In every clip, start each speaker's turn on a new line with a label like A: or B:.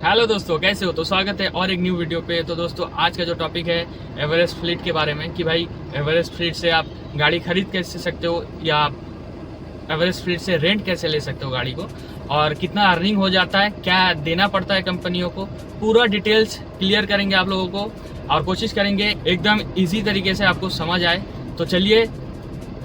A: Hello दोस्तों, कैसे हो? तो स्वागत है और एक न्यू वीडियो पे। तो दोस्तों, आज का जो टॉपिक है एवरेस्ट फ्लीट के बारे में कि भाई एवरेस्ट फ्लीट से आप गाड़ी खरीद कैसे सकते हो या आप एवरेस्ट फ्लीट से रेंट कैसे ले सकते हो गाड़ी को, और कितना अर्निंग हो जाता है, क्या देना पड़ता है कंपनियों को, पूरा डिटेल्स क्लियर करेंगे आप लोगों को और कोशिश करेंगे एकदम ईजी तरीके से आपको समझ आए। तो चलिए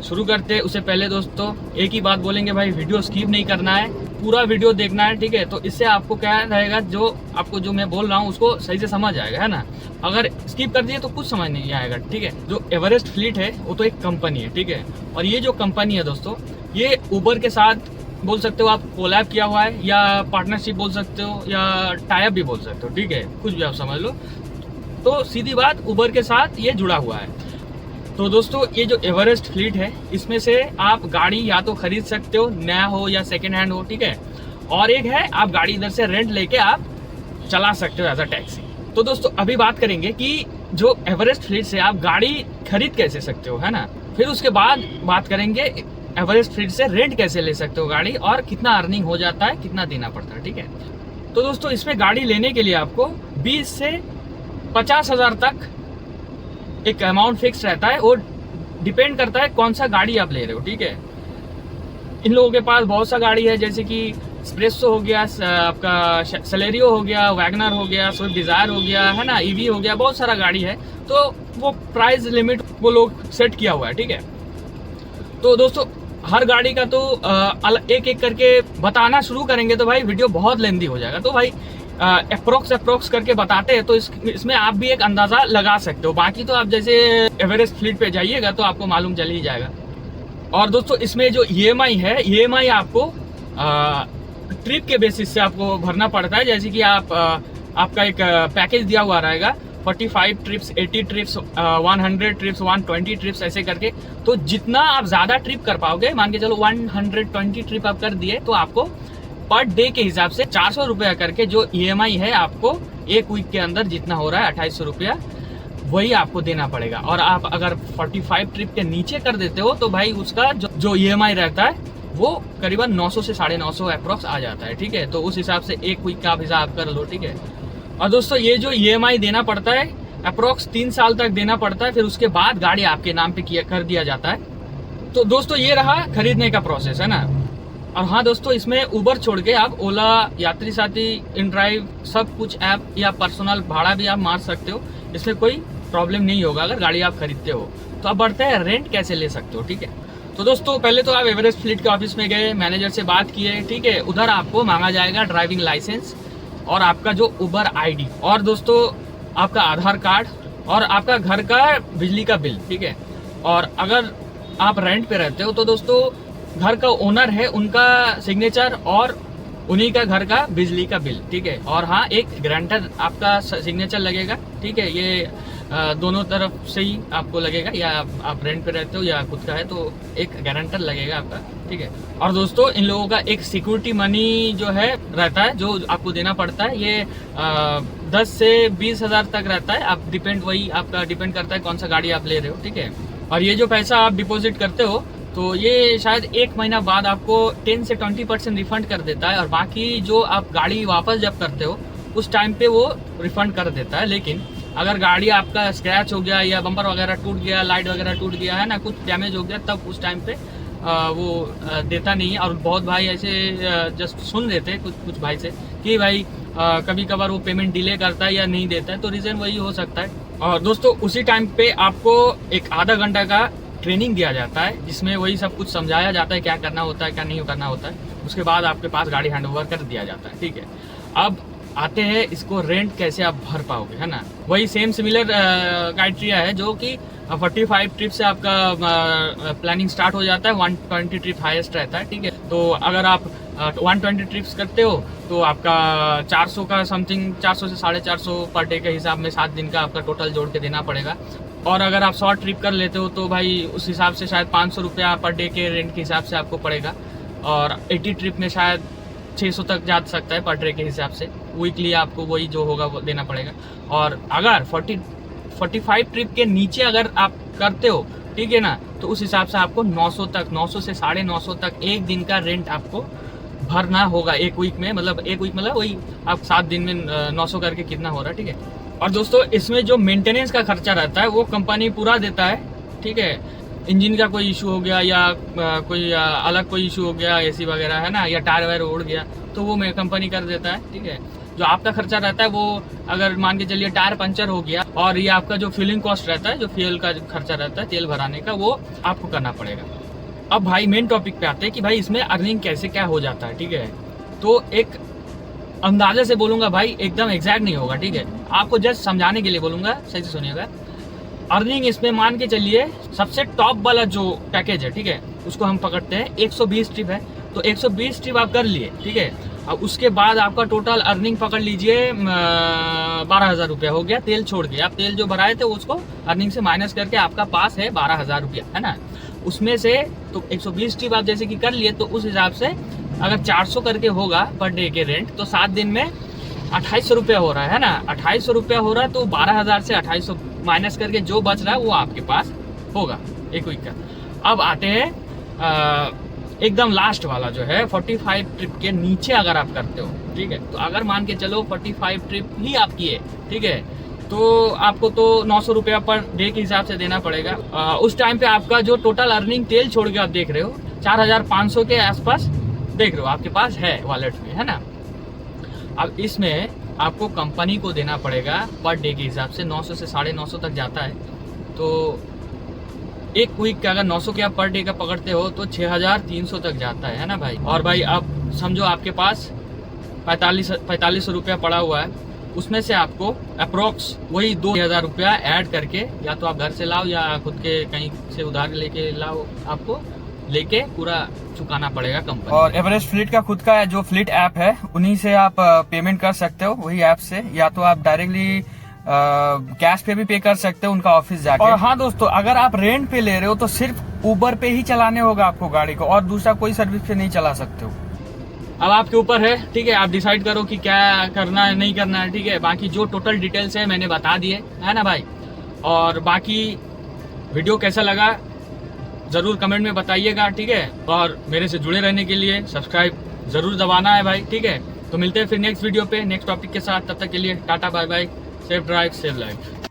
A: शुरू करते। उससे पहले दोस्तों एक ही बात बोलेंगे, भाई वीडियो स्किप नहीं करना है, पूरा वीडियो देखना है, ठीक है? तो इससे आपको क्या रहेगा, जो मैं बोल रहा हूँ उसको सही से समझ आएगा, है ना। अगर स्किप कर दिए तो कुछ समझ नहीं आएगा, ठीक है। जो एवरेस्ट फ्लीट है वो तो एक कंपनी है, ठीक है। और ये जो कंपनी है दोस्तों, ये उबर के साथ बोल सकते हो आप कोलैब किया हुआ है, या पार्टनरशिप बोल सकते हो, या टाई अप भी बोल सकते हो, ठीक है, कुछ भी आप समझ लो। तो सीधी बात, उबर के साथ ये जुड़ा हुआ है। तो दोस्तों, ये जो एवरेस्ट फ्लीट है, इसमें से आप गाड़ी या तो खरीद सकते हो, नया हो या सेकेंड हैंड हो, ठीक है। और एक है आप गाड़ी इधर से रेंट लेके आप चला सकते हो एज अ टैक्सी। तो दोस्तों अभी बात करेंगे कि जो एवरेस्ट फ्लीट से आप गाड़ी खरीद कैसे सकते हो, है ना। फिर उसके बाद बात करेंगे एवरेस्ट फ्लीट से रेंट कैसे ले सकते हो गाड़ी, और कितना अर्निंग हो जाता है, कितना देना पड़ता है, ठीक है। तो दोस्तों, इसमें गाड़ी लेने के लिए आपको 20 से 50,000 तक एक अमाउंट फिक्स रहता है। वो डिपेंड करता है कौन सा गाड़ी आप ले रहे हो, ठीक है। इन लोगों के पास बहुत सा गाड़ी है, जैसे कि स्प्रेसो हो गया, आपका सेलेरियो हो गया, वैगनर हो गया, स्विफ्ट डिजायर हो गया, है ना, ईवी हो गया, बहुत सारा गाड़ी है। तो वो प्राइस लिमिट वो लोग सेट किया हुआ है, ठीक है। तो दोस्तों, हर गाड़ी का तो एक एक करके बताना शुरू करेंगे तो भाई वीडियो बहुत लेंदी हो जाएगा। तो भाई अप्रोक्स करके बताते हैं, तो इसमें आप भी एक अंदाजा लगा सकते हो। बाकी तो आप जैसे एवरेस्ट फ्लीट पे जाइएगा तो आपको मालूम चल ही जाएगा। और दोस्तों, इसमें जो ईएमआई है, ईएमआई आपको ट्रिप के बेसिस से आपको भरना पड़ता है। जैसे कि आपका एक पैकेज दिया हुआ रहेगा, 45 ट्रिप्स, 80 ट्रिप्स, 100 ट्रिप्स, 120 ट्रिप्स, ऐसे करके। तो जितना आप ज्यादा ट्रिप कर पाओगे, मान के चलो 120 ट्रिप आप कर दिए, तो आपको पर डे के हिसाब से 400 रुपया करके जो ईएमआई है, आपको एक वीक के अंदर जितना हो रहा है 2800 रुपया, वही आपको देना पड़ेगा। और आप अगर 45 ट्रिप के नीचे कर देते हो तो भाई उसका जो ईएमआई रहता है वो करीबन 900 से 950 अप्रोक्स आ जाता है, ठीक है। तो उस हिसाब से एक वीक का आप हिसाब कर लो, ठीक है। और दोस्तों, ये जो ईएमआई देना पड़ता है अप्रोक्स 3 साल तक देना पड़ता है, फिर उसके बाद गाड़ी आपके नाम पे कर दिया जाता है। तो दोस्तों, ये रहा खरीदने का प्रोसेस, है ना। और हाँ दोस्तों, इसमें उबर छोड़ के आप ओला, यात्री साथी, इनड्राइव, सब कुछ ऐप या पर्सनल भाड़ा भी आप मार सकते हो। इसमें कोई प्रॉब्लम नहीं होगा अगर गाड़ी आप खरीदते हो। तो अब बढ़ते हैं रेंट कैसे ले सकते हो, ठीक है। तो दोस्तों, पहले तो आप एवरेस्ट फ्लीट के ऑफिस में गए, मैनेजर से बात किए, ठीक है। उधर आपको मांगा जाएगा ड्राइविंग लाइसेंस और आपका जो उबर आईडी, और दोस्तों आपका आधार कार्ड, और आपका घर का बिजली का बिल, ठीक है। और अगर आप रेंट पे रहते हो तो दोस्तों, घर का ओनर है उनका सिग्नेचर और उन्हीं का घर का बिजली का बिल, ठीक है। और हाँ, एक गारंटर आपका सिग्नेचर लगेगा, ठीक है। ये दोनों तरफ से ही आपको लगेगा, या आप रेंट पे रहते हो या खुद का है तो एक गारंटर लगेगा आपका, ठीक है। और दोस्तों, इन लोगों का एक सिक्योरिटी मनी जो है रहता है, जो आपको देना पड़ता है। ये 10 से 20 हजार तक रहता है। आप वही आपका डिपेंड करता है कौन सा गाड़ी आप ले रहे हो, ठीक है। और ये जो पैसा आप डिपोजिट करते हो, तो ये शायद 1 महीना बाद आपको 10 से 20% रिफंड कर देता है। और बाकी जो आप गाड़ी वापस जब करते हो उस टाइम पे वो रिफंड कर देता है। लेकिन अगर गाड़ी आपका स्क्रैच हो गया, या बम्पर वगैरह टूट गया, लाइट वगैरह टूट गया, है ना, कुछ डैमेज हो गया, तब उस टाइम पे वो देता नहीं है। और बहुत भाई ऐसे जस्ट सुन लेते हैं कुछ भाई से कि भाई कभी कभार वो पेमेंट डिले करता है या नहीं देता है, तो रीज़न वही हो सकता है। और दोस्तों, उसी टाइम पे आपको एक आधा घंटा का ट्रेनिंग दिया जाता है, जिसमें वही सब कुछ समझाया जाता है, क्या करना होता है, क्या नहीं करना होता है। उसके बाद आपके पास गाड़ी हैंड ओवर कर दिया जाता है, ठीक है। अब आते हैं इसको रेंट कैसे आप भर पाओगे, है ना। वही सेम सिमिलर क्राइटेरिया है, जो कि 45 ट्रिप से आपका प्लानिंग स्टार्ट हो जाता है, 120 ट्रिप हाईएस्ट रहता है, ठीक है। तो अगर आप 120 ट्रिप्स करते हो तो आपका 400 का समथिंग, 400 से 450 पर डे के हिसाब में 7 दिन का आपका टोटल जोड़ के देना पड़ेगा। और अगर आप शॉर्ट ट्रिप कर लेते हो तो भाई उस हिसाब से शायद 500 रुपया पर डे के रेंट के हिसाब से आपको पड़ेगा। और 80 ट्रिप में शायद 600 तक जा सकता है पर डे के हिसाब से। वीकली आपको वही जो होगा वो देना पड़ेगा। और अगर 45 ट्रिप के नीचे अगर आप करते हो, ठीक है ना, तो उस हिसाब से आपको 900 से 950 तक एक दिन का रेंट आपको भरना होगा एक वीक में, मतलब एक वीक मतलब वही आप 7 दिन में 900 करके कितना हो रहा है, ठीक है। और दोस्तों इसमें जो मेंटेनेंस का खर्चा रहता है वो कंपनी पूरा देता है, ठीक है। इंजन का कोई इशू हो गया या कोई अलग कोई इशू हो गया, एसी वगैरह है ना, या टायर वायर उड़ गया तो वो कंपनी कर देता है, ठीक है। जो आपका खर्चा रहता है वो अगर मान के चलिए टायर पंचर हो गया, और ये आपका जो फ्यूलिंग कॉस्ट रहता है, जो फ्यूल का खर्चा रहता है तेल भराने का, वो आपको करना पड़ेगा। अब भाई मेन टॉपिक पे आते हैं कि भाई इसमें अर्निंग कैसे क्या हो जाता है, ठीक है। तो एक अंदाजे से बोलूंगा भाई, एकदम एग्जैक्ट नहीं होगा, ठीक है। आपको जस्ट समझाने के लिए बोलूंगा, सही से सुनिएगा। अर्निंग इसमें मान के चलिए सबसे टॉप वाला जो पैकेज है, ठीक है, उसको हम पकड़ते हैं 120 ट्रिप है, तो 120 ट्रिप आप कर लिए, ठीक है। अब उसके बाद आपका टोटल अर्निंग पकड़ लीजिए 12,000 रुपया हो गया, तेल छोड़ के। आप तेल जो भराए थे उसको अर्निंग से माइनस करके आपका पास है 12,000 रुपया, है ना। उसमें से तो 120 ट्रिप आप जैसे कि कर लिए, तो उस हिसाब से अगर 400 करके होगा पर डे के रेंट, तो 7 दिन में 2800 रुपया हो रहा है ना। 2800 रुपया हो रहा है, तो 12,000 से 2800 माइनस करके जो बच रहा है वो आपके पास होगा एक वीक का। अब आते हैं एकदम लास्ट वाला जो है 45 ट्रिप के नीचे अगर आप करते हो, ठीक है। तो अगर मान के चलो 45 ट्रिप ही आप किए, ठीक है, तो आपको तो 900 रुपया पर डे के हिसाब से देना पड़ेगा। उस टाइम पे आपका जो टोटल अर्निंग तेल छोड़ के आप देख रहे हो 4,500 के आसपास देख रहे हो आपके पास है वॉलेट में, है ना। अब इसमें आपको कंपनी को देना पड़ेगा पर डे के हिसाब से 900 से 950 तक जाता है। तो एक वीक का अगर 900 के आप पर डे का पकड़ते हो तो 6,300 तक जाता है ना भाई। और भाई अब समझो आपके पास 4500 रुपया पड़ा हुआ है, उसमें से आपको अप्रोक्स वही 2,000 रुपया ऐड करके या तो आप घर से लाओ या खुद के कहीं से उधार लेके लाओ, आपको लेके पूरा चुकाना पड़ेगा कंपनी। और एवरेस्ट फ्लीट का खुद का जो फ्लीट ऐप है, उन्हीं से आप पेमेंट कर सकते हो, वही ऐप से, या तो आप डायरेक्टली कैश पे भी पे कर सकते हो उनका ऑफिस जाके। और हाँ दोस्तों, अगर आप रेंट पे ले रहे हो तो सिर्फ उबर पे ही चलाने होगा आपको गाड़ी को, और दूसरा कोई सर्विस पे नहीं चला सकते हो। अब आपके ऊपर है, ठीक है, आप डिसाइड करो कि क्या करना है नहीं करना है, ठीक है। बाकी जो टोटल डिटेल्स है मैंने बता दिए, है ना भाई। और बाकी वीडियो कैसा लगा जरूर कमेंट में बताइएगा, ठीक है। और मेरे से जुड़े रहने के लिए सब्सक्राइब जरूर दबाना है भाई, ठीक है। तो मिलते हैं फिर नेक्स्ट वीडियो पे नेक्स्ट टॉपिक के साथ, तब तक के लिए tata bye bye, safe drive safe life.